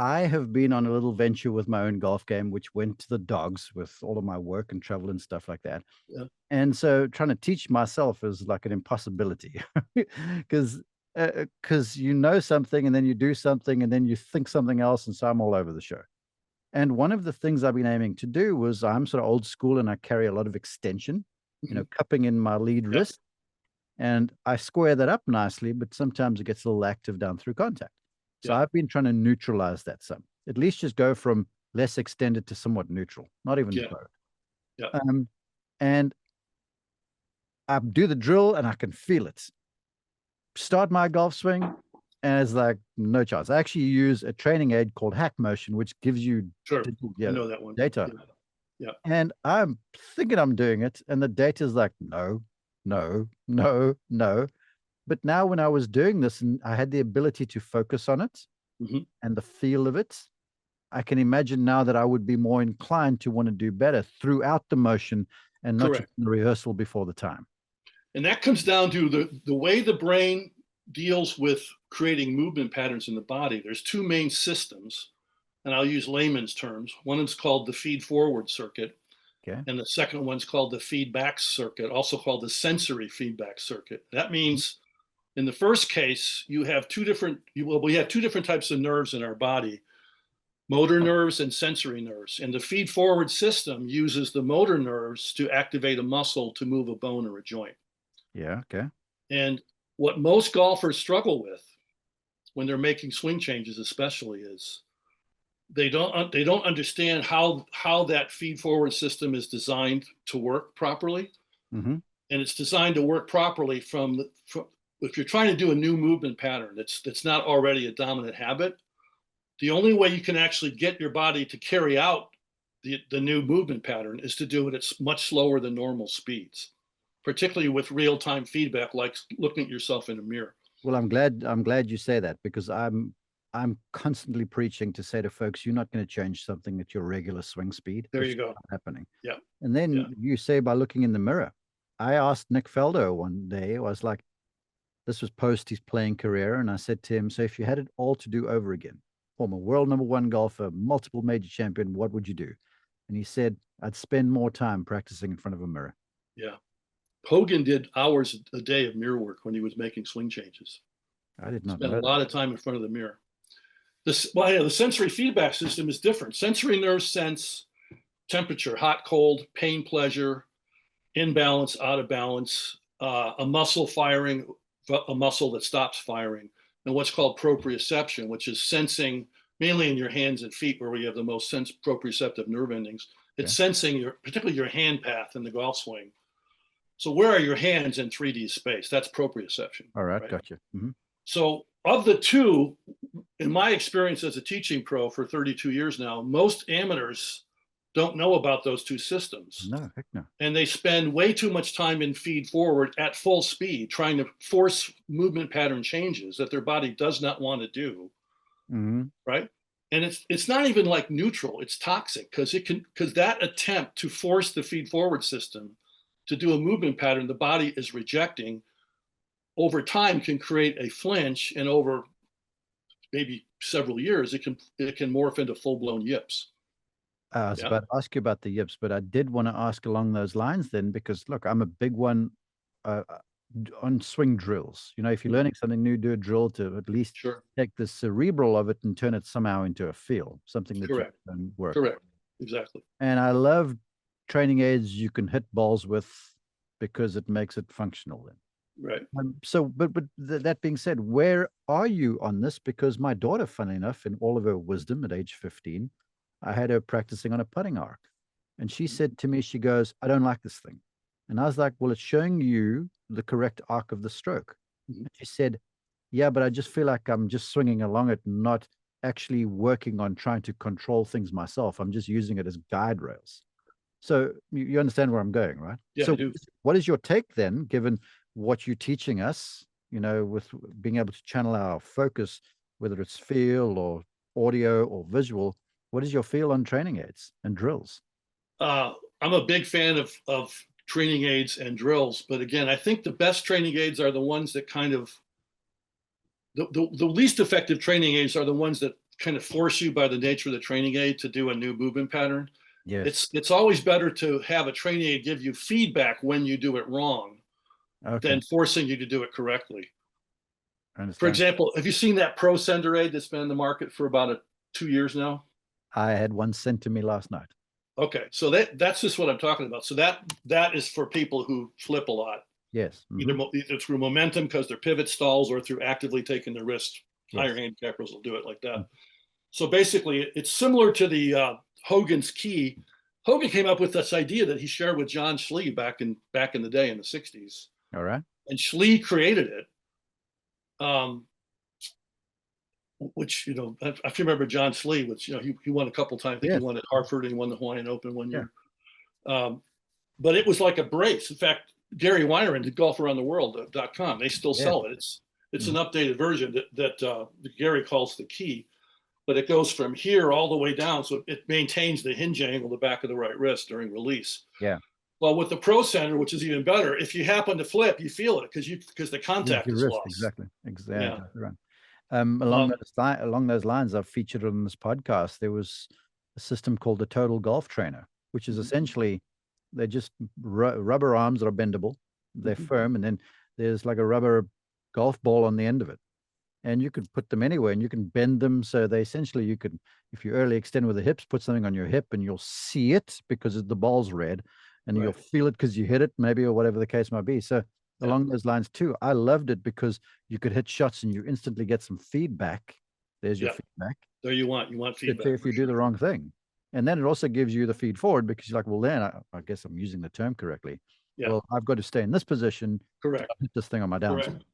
I have been on a little venture with my own golf game, which went to the dogs with all of my work and travel and stuff like that. Yeah, And so trying to teach myself is like an impossibility because you know something and then you do something and then you think something else. And so I'm all over the show. And one of the things I've been aiming to do was I'm sort of old school and I carry a lot of extension, mm-hmm. cupping in my lead Yeah, wrist. And I square that up nicely, but sometimes it gets a little active down through contact. So yeah, I've been trying to neutralize that some. At least just go from less extended to somewhat neutral, not even yeah, both. yeah. And I do the drill and I can feel it. Start my golf swing, and it's like no chance. I actually use a training aid called Hack Motion, which gives you Sure, digital, I know that one. data. Yeah, yeah. And I'm thinking I'm doing it, and the data is like, no, no, no, no. But now when I was doing this and I had the ability to focus on it Mm-hmm. and the feel of it, I can imagine now that I would be more inclined to want to do better throughout the motion and not just Correct. in the rehearsal before the time. And that comes down to the way the brain deals with creating movement patterns in the body. There's two main systems, and I'll use layman's terms. One is called the feed forward circuit, Okay. and the second one's called the feedback circuit, also called the sensory feedback circuit. That means in the first case, we have two different types of nerves in our body, motor nerves and sensory nerves. And the feed forward system uses the motor nerves to activate a muscle to move a bone or a joint. Yeah. Okay. And what most golfers struggle with when they're making swing changes, especially, is they don't understand how that feed forward system is designed to work properly, Mm-hmm. and it's designed to work properly if you're trying to do a new movement pattern that's not already a dominant habit. The only way you can actually get your body to carry out the new movement pattern is to do it at much slower than normal speeds, particularly with real-time feedback, like looking at yourself in a mirror. Well, I'm glad you say that because I'm constantly preaching to say to folks, you're not going to change something at your regular swing speed. There It's you just go. not happening. Yeah, And yeah. then you say by looking in the mirror. I asked Nick Feldo one day, I was like, this was post his playing career, and I said to him, so if you had it all to do over again, former world number one golfer, multiple major champion, what would you do? And he said, I'd spend more time practicing in front of a mirror. Yeah. Hogan did hours a day of mirror work when he was making swing changes. I did not Spent a know lot that. of time in front of the mirror. The sensory feedback system is different. Sensory nerves sense temperature, hot, cold, pain, pleasure, in balance, out of balance, a muscle firing, a muscle that stops firing, and what's called proprioception, which is sensing mainly in your hands and feet where we have the most proprioceptive nerve endings. Okay. It's sensing particularly your hand path in the golf swing. So where are your hands in 3D space? That's proprioception, All right. right? Gotcha. Mm-hmm. So of the two, in my experience as a teaching pro for 32 years now, most amateurs don't know about those two systems. No, heck no. And they spend way too much time in feed forward at full speed trying to force movement pattern changes that their body does not want to do, Mm-hmm. right? And it's not even like neutral, it's toxic because that attempt to force the feed forward system to do a movement pattern the body is rejecting over time can create a flinch, and over maybe several years it can morph into full-blown yips. I was Yeah. about to ask you about the yips, but I did want to ask along those lines then, because look, I'm a big one. on swing drills. If you're learning something new, do a drill to at least Sure. take the cerebral of it and turn it somehow into a feel, something that you Correct. can work. Correct. Exactly. And I love training aids you can hit balls with because it makes it functional then. Right. That being said, where are you on this? Because my daughter, funnily enough, in all of her wisdom at age 15, I had her practicing on a putting arc. And she said to me, she goes, I don't like this thing. And I was like, well, it's showing you the correct arc of the stroke. Mhm. And she said, yeah, but I just feel like I'm just swinging along it, not actually working on trying to control things myself. I'm just using it as guide rails. So you understand where I'm going, right? Yeah, I So do. what is your take then, given what you're teaching us, with being able to channel our focus, whether it's feel or audio or visual? What is your feel on training aids and drills? I'm a big fan of training aids and drills, but again, I think the best training aids are the ones that kind of the least effective training aids are the ones that kind of force you by the nature of the training aid to do a new movement pattern. Yes. It's always better to have a training aid give you feedback when you do it wrong Okay. than forcing you to do it correctly. I For understand. example, have you seen that Pro Sender aid that's been in the market for about 2 years now? I had one sent to me last night. Okay, so that's just what I'm talking about. So that is for people who flip a lot, Yes. either through momentum because they're pivot stalls or through actively taking the wrist. Higher Yes. handicappers will do it like that. Mm. So basically, it's similar to the Hogan's key. Hogan came up with this idea that he shared with John Schlee back in the day in the '60s, All right. and Schlee created it. Which if you remember John Schlee, which he won a couple times. I think he Yes. won at Hartford and he won the Hawaiian Open one Yeah. year. But it was like a brace. In fact, Gary Weinerman did golfaroundtheworld.com. They still Yes. sell it. It's an Mhm. updated version that Gary calls the key, but it goes from here all the way down, so it maintains the hinge angle, the back of the right wrist during release. Yeah. Well, with the Pro Center, which is even better, if you happen to flip, you feel it because the Use contact your is wrist. lost. Exactly. Yeah. Exactly right. Um, Along those lines, I've featured on this podcast. There was a system called the Total Golf Trainer, which is mhm, essentially they're just rubber arms that are bendable. They're mhm. firm, and then there's like a rubber golf ball on the end of it, and you could put them anywhere, and you can bend them. So they essentially you could, if you early extend with the hips, put something on your hip, and you'll see it because the ball's red, and you'll Right. feel it because you hit it, maybe, or whatever the case might be. So Yeah. along those lines too, I loved it because you could hit shots and you instantly get some feedback. There's your Yeah. feedback. There you want feedback If for you do sure. the wrong thing. And then it also gives you the feed forward because you're like, well, then I guess I'm using the term correctly. Yeah. Well, I've got to stay in this position to Correct. hit this thing on my downswing. Correct.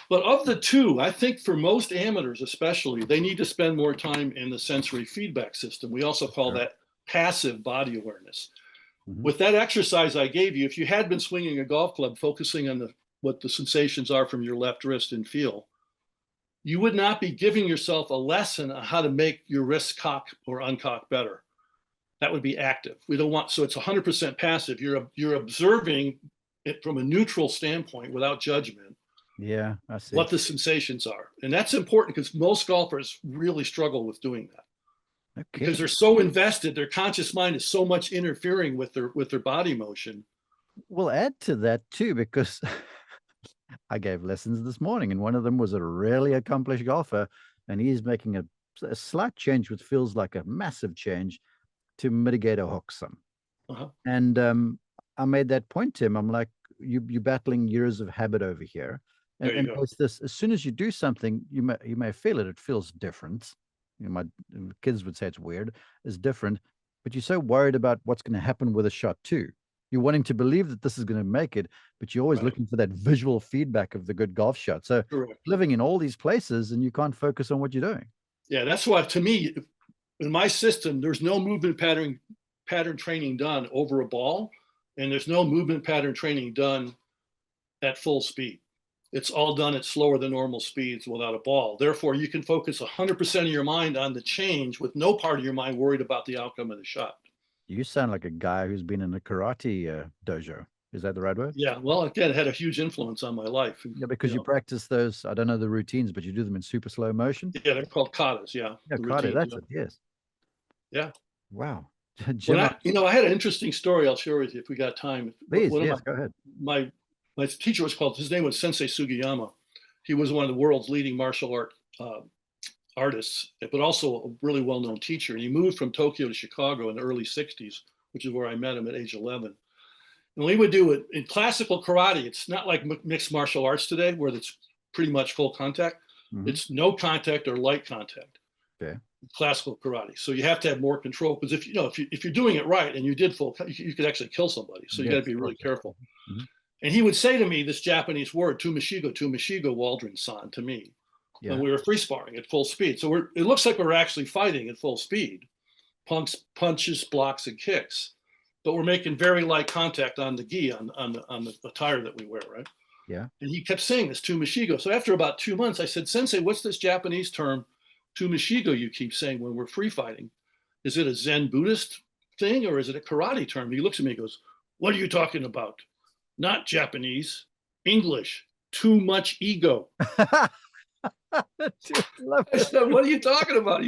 But of the two, I think for most amateurs, especially, they need to spend more time in the sensory feedback system. We also call Sure. that passive body awareness. Mhm. With that exercise I gave you, if you had been swinging a golf club, focusing on what the sensations are from your left wrist and feel, you would not be giving yourself a lesson on how to make your wrist cock or uncock better. That would be active. We don't want, so it's 100% passive. You're observing it from a neutral standpoint without judgment Yeah, I see. what the sensations are. And that's important because most golfers really struggle with doing that because Okay. they're so invested. Their conscious mind is so much interfering with their body motion. We'll add to that too, because I gave lessons this morning, and one of them was a really accomplished golfer, and he's making a slight change, which feels like a massive change to mitigate a hook some. Uh-huh. And I made that point to him. I'm like, you're battling years of habit over here. There you And go. there's this, as soon as you do something, you may feel it. It feels different. My kids would say it's weird. It's different, but you're so worried about what's going to happen with a shot too. You're wanting to believe that this is going to make it, but you're always Right. looking for that visual feedback of the good golf shot. So Correct. living in all these places, and you can't focus on what you're doing. Yeah, that's why to me, in my system, there's no movement pattern training done over a ball, and there's no movement pattern training done at full speed. It's all done at slower than normal speeds without a ball. Therefore, you can focus 100% of your mind on the change with no part of your mind worried about the outcome of the shot. You sound like a guy who's been in a karate dojo. Is that the right word? Yeah, well, again, it had a huge influence on my life. Yeah, because you practice those, I don't know the routines, but you do them in super slow motion. Yeah, they're called katas. Yeah, Yeah, the karate, routines. that's Yeah, it. Yes. yeah. Wow. When Jim, I had an interesting story I'll share with you if we got time. please, One of yes, go ahead. my My teacher was his name was Sensei Sugiyama. He was one of the world's leading martial art artists, but also a really well-known teacher. And he moved from Tokyo to Chicago in the early 60s, which is where I met him at age 11. And we would do it in classical karate. It's not like mixed martial arts today, where it's pretty much full contact. Mm-hmm. It's no contact or light contact. Okay. Classical karate. So you have to have more control, because if you're doing it right and you did full, you could actually kill somebody. So you got to be really careful. Mm-hmm. And he would say to me this Japanese word, tumashigo, Waldron-san, to me, when we were free sparring at full speed. So it looks like we're actually fighting at full speed, punches, blocks, and kicks, but we're making very light contact on the gi, on the attire that we wear, right? Yeah. And he kept saying this, tumashigo. So after about 2 months, I said, Sensei, what's this Japanese term, tumashigo, you keep saying when we're free fighting? Is it a Zen Buddhist thing, or is it a karate term? He looks at me and goes, what are you talking about? Not Japanese, English, too much ego. I said, what are you talking about?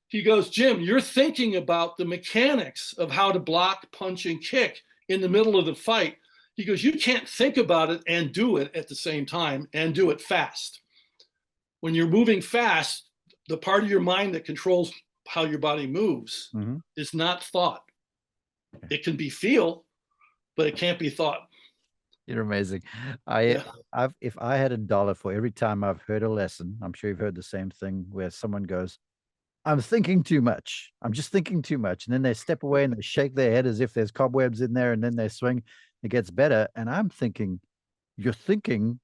He goes, Jim, you're thinking about the mechanics of how to block, punch, and kick in the middle of the fight. He goes, you can't think about it and do it at the same time, and do it fast. When you're moving fast, the part of your mind that controls how your body moves is not thought. It can be feel, but it can't be thought. You're amazing. If I had $1 for every time I've heard a lesson, I'm sure you've heard the same thing, where someone goes, I'm thinking too much. I'm just thinking too much. And then they step away and they shake their head as if there's cobwebs in there, and then they swing. It gets better. And I'm thinking, you're thinking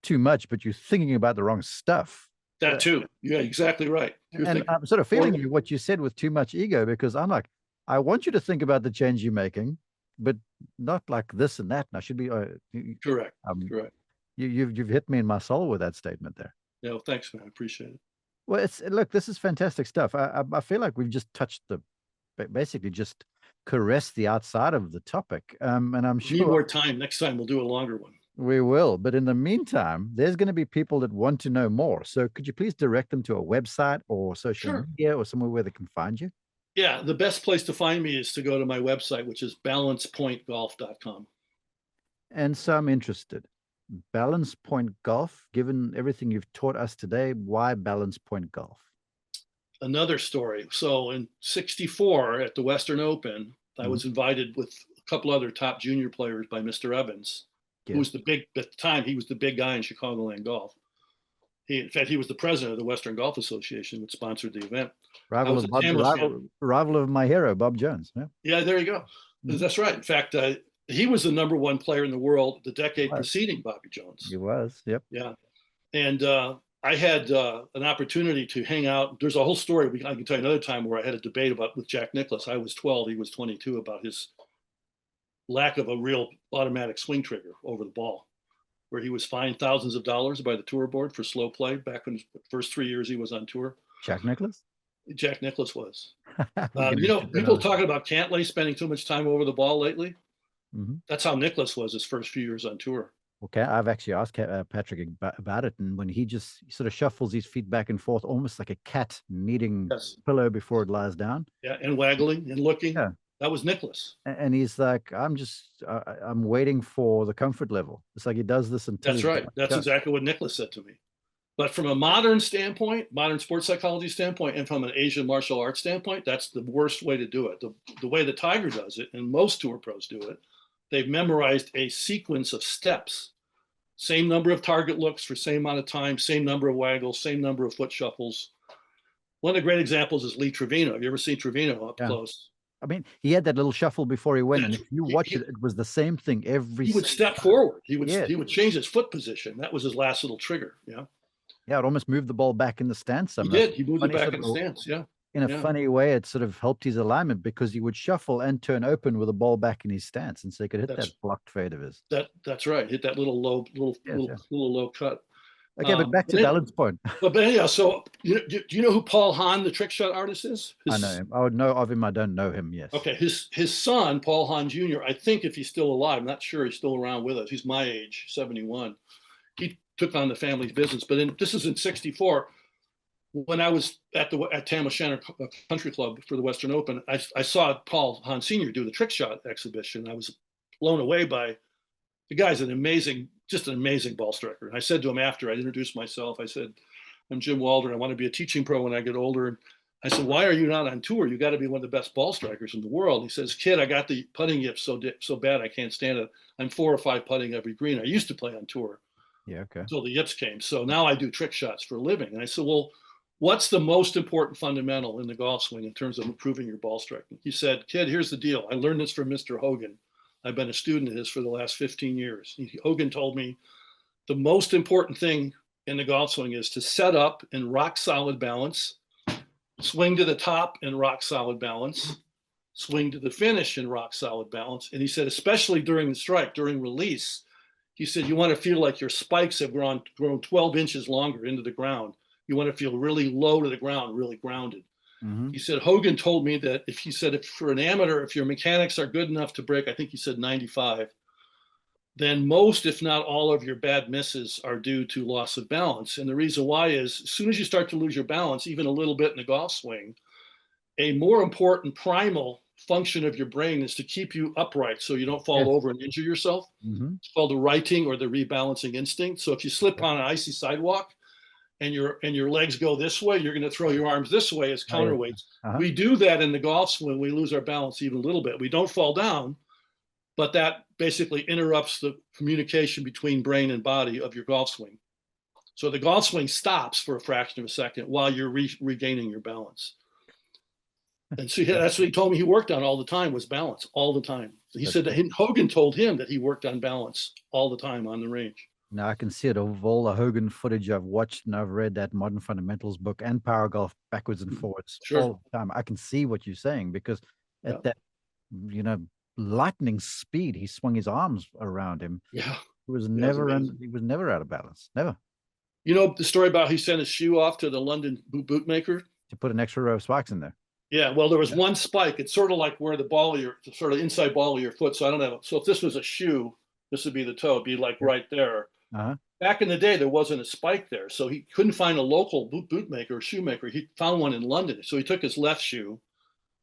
too much, but you're thinking about the wrong stuff. That too. Yeah, exactly right. I'm sort of feeling what you said with too much ego, because I'm like, I want you to think about the change you're making, but not like this and that. And I should be correct. Correct. You've hit me in my soul with that statement there. Yeah, well, thanks, man. I appreciate it. Well, look, this is fantastic stuff. I feel like we've just touched basically just caressed the outside of the topic. And I'm sure need more time. Next time we'll do a longer one. We will. But in the meantime, there's going to be people that want to know more. So could you please direct them to a website or social media or somewhere where they can find you? Yeah, the best place to find me is to go to my website, which is balancepointgolf.com. And so I'm interested. Balance Point Golf, given everything you've taught us today, why Balance Point Golf? Another story. So in '64 at the Western Open, I was invited with a couple other top junior players by Mr. Evans, who was at the time, he was the big guy in Chicagoland golf. In fact, he was the president of the Western Golf Association, which sponsored the event. Rival of my hero, Bob Jones. Yeah, there you go. That's right. In fact, he was the #1 player in the world the decade preceding Bobby Jones. He was, yep. Yeah. And I had an opportunity to hang out. There's a whole story I can tell you another time, where I had a debate with Jack Nicklaus. I was 12, he was 22, about his lack of a real automatic swing trigger over the ball, where he was fined thousands of dollars by the tour board for slow play back in his first 3 years he was on tour. Jack Nicklaus? Jack Nicklaus was. People talking about Cantlay spending too much time over the ball lately. That's how Nicklaus was his first few years on tour. Okay, I've actually asked Patrick about it, and when he just sort of shuffles his feet back and forth, almost like a cat needing pillow before it lies down. Yeah, and waggling and looking. Yeah. That was Nicklaus. And he's like, I'm waiting for the comfort level. It's like he does this until. That's right. That's exactly what Nicklaus said to me. But from a modern standpoint, modern sports psychology standpoint, and from an Asian martial arts standpoint, that's the worst way to do it. The way the Tiger does it, and most tour pros do it, they've memorized a sequence of steps. Same number of target looks for same amount of time, same number of waggles, same number of foot shuffles. One of the great examples is Lee Trevino. Have you ever seen Trevino up close? I mean, he had that little shuffle before he went, and if you watch it, it was the same thing every. He would step forward. He would change his foot position. That was his last little trigger. Yeah. Yeah, it almost moved the ball back in the stance. He did. He moved it back in the stance. Yeah. In a funny way, it sort of helped his alignment, because he would shuffle and turn open with the ball back in his stance, and so he could hit that blocked fade of his. That's right. Hit that little low cut. Okay, but back to Balance Point. But yeah, so do you know who Paul Hahn, the trick shot artist, is? I know him. I would know of him. I don't know him. Yes. Okay, his son, Paul Hahn Jr., I think, if he's still alive, I'm not sure, he's still around with us. He's my age, 71. He took on the family's business. But this is in '64. When I was at Tam O'Shanter Country Club for the Western Open, I saw Paul Hahn Sr. do the trick shot exhibition. I was blown away by The guy's just an amazing ball striker. And I said to him after I introduced myself, I said, I'm Jim Waldron. I want to be a teaching pro when I get older. And I said, why are you not on tour? You got to be one of the best ball strikers in the world. He says, kid, I got the putting yips so bad I can't stand it. I'm 4 or 5 putting every green. I used to play on tour. Yeah, okay. Until the yips came. So now I do trick shots for a living. And I said, well, what's the most important fundamental in the golf swing in terms of improving your ball striking? He said, kid, here's the deal. I learned this from Mr. Hogan. I've been a student of his for the last 15 years. Hogan told me the most important thing in the golf swing is to set up in rock solid balance, swing to the top in rock solid balance, swing to the finish in rock solid balance. And he said, especially during the strike, during release, he said, you want to feel like your spikes have grown 12 inches longer into the ground. You want to feel really low to the ground, really grounded. Mm-hmm. He said, Hogan told me that if for an amateur, if your mechanics are good enough to break, I think he said 95, then most, if not all of your bad misses are due to loss of balance. And the reason why is as soon as you start to lose your balance, even a little bit in the golf swing, a more important primal function of your brain is to keep you upright so you don't fall over and injure yourself. Mm-hmm. It's called the righting or the rebalancing instinct. So if you slip on an icy sidewalk and your legs go this way, you're going to throw your arms this way as counterweights. Uh-huh. We do that in the golf swing. We lose our balance even a little bit. We don't fall down, but that basically interrupts the communication between brain and body of your golf swing. So the golf swing stops for a fraction of a second while you're regaining your balance. And so that's what he told me he worked on all the time was balance all the time. He said that Hogan told him that he worked on balance all the time on the range. Now I can see it of all the Hogan footage I've watched, and I've read that Modern Fundamentals book and Power Golf backwards and forwards all the time. I can see what you're saying because at that, lightning speed, he swung his arms around him. Yeah, he was never out of balance. Never. You know the story about he sent his shoe off to the London bootmaker to put an extra row of spikes in there. Yeah, well, there was one spike. It's sort of like where the sort of inside ball of your foot. So I don't know. So if this was a shoe, this would be the toe. It'd be like right there. Uh-huh. Back in the day, there wasn't a spike there. So he couldn't find a local bootmaker or shoemaker. He found one in London. So he took his left shoe.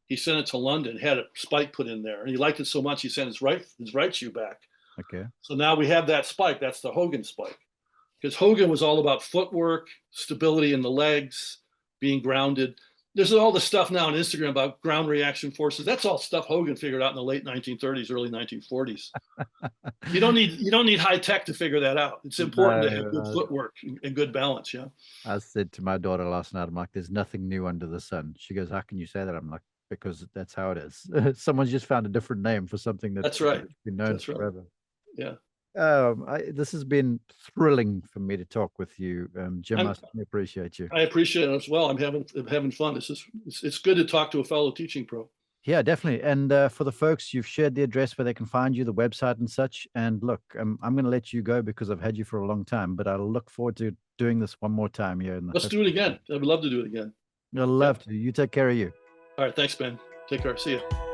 He sent it to London, had a spike put in there. And he liked it so much, he sent his right shoe back. Okay. So now we have that spike. That's the Hogan spike. Because Hogan was all about footwork, stability in the legs, being grounded. There's all the stuff now on Instagram about ground reaction forces. That's all stuff Hogan figured out in the late 1930s, early 1940s. You don't need high tech to figure that out. It's important to have good footwork and good balance. Yeah. I said to my daughter last night, I'm like, "There's nothing new under the sun." She goes, "How can you say that?" I'm like, "Because that's how it is. Someone's just found a different name for something that's right. Been known forever." Yeah. This has been thrilling for me to talk with you, Jim. I appreciate you. I appreciate it as well. I'm having fun. It's good to talk to a fellow teaching pro. Yeah, definitely. And for the folks, you've shared the address where they can find you, the website and such. And look, I'm going to let you go because I've had you for a long time, but I'll look forward to doing this one more time here. Let's do it again. I would love to do it again. I'd love to. You take care of you. All right. Thanks, Ben. Take care. See you.